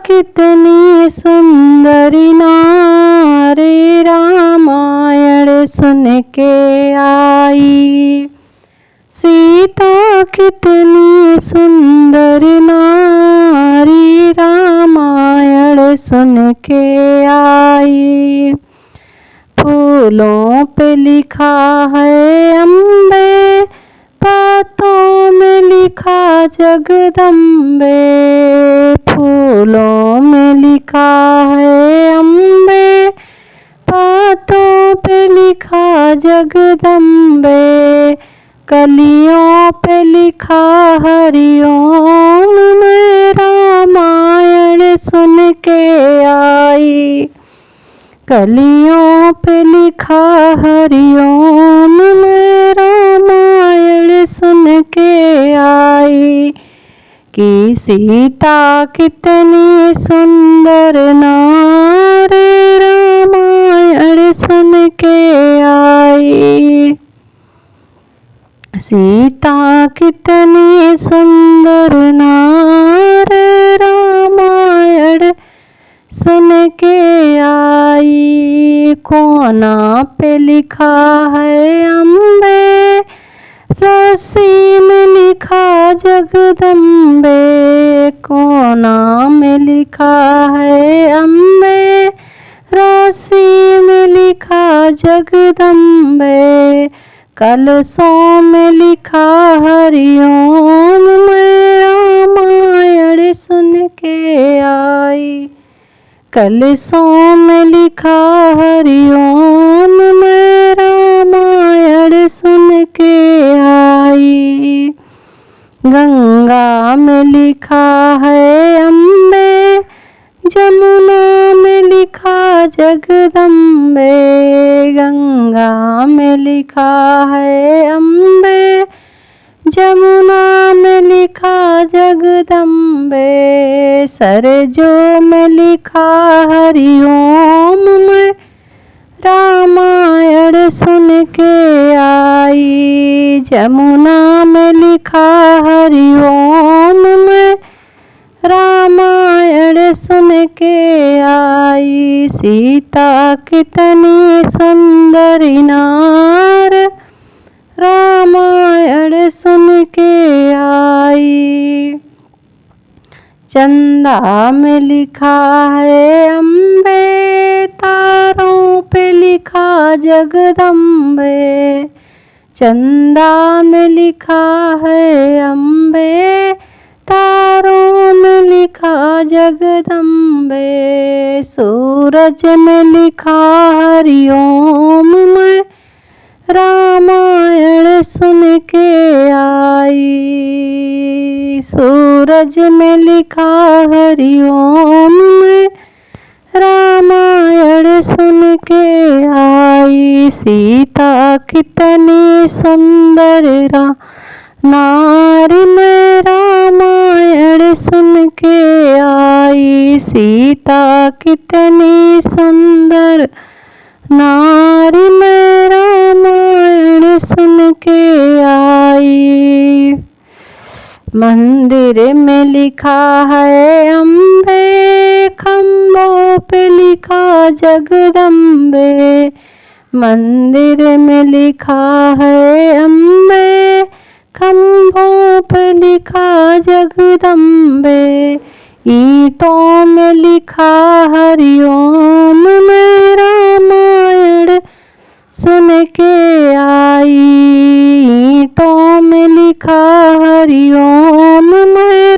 कितनी सुंदर नारी रामायण सुन के आई। सीता कितनी सुंदर नारी रामायण सुन के आई। फूलों पे लिखा है अम्बे, बातों में लिखा जगदम्बे। फूलों में लिखा है अम्बे, बातों पे लिखा जगदम्बे। कलियों पे लिखा हरिओम, मैं रामायण सुन के आई। कलियों पे लिखा हरिओम, मैं रामायण सुन के आई। कि सीता कितनी सुंदर नारी रामायण सुन के आई। सीता कितनी सुंदर नारी रामायण सुन के आई। कोना पे लिखा है अम्बे, रस्सी में लिखा जगदम्बे। कोना में लिखा है अम्बे, रस्सी में लिखा जगदम्बे। कलशों में लिखा हरिओम, मैं रामायण सुन के आई। कलशों में लिखा हरिओम, मैं रामायण सुन के आई। गंगा में लिखा है अम्बे, जमुना में लिखा जगदम्बे। गंगा में लिखा है अम्बे, जमुना में लिखा जगदम्बे। सरजू में लिखा हरिओम, मैं रामायण सुन के आई। जमुना में लिखा हरिओम, मैं रामायण सुन के आई। सीता कितनी सुंदर नार रामायण सुन के आई। चंदा में लिखा है अम्बे, तारों पे लिखा जगदम्बे। चंदा में लिखा है अम्बे, तारों में लिखा जगदम्बे। सूरज में लिखा हरिओम, मैं रामायण सुन के आई। सूरज में लिखा हरिओम, मैं रामायण सुन के आई। सीता कितनी सुंदर नारी, मैं रामायण सुन के आई। सीता कितनी सुंदर नारी, मैं रामायण सुन के आई। मंदिर में लिखा है अम्बे, खम्भों पे लिखा जगदम्बे। मंदिर में लिखा है अम्बे, खम्भों पे लिखा जगदम्बे। ईंटों में लिखा हरिओम, मैं रामायण सुन के आई। ईंटों में लिखा हरिओम, मैं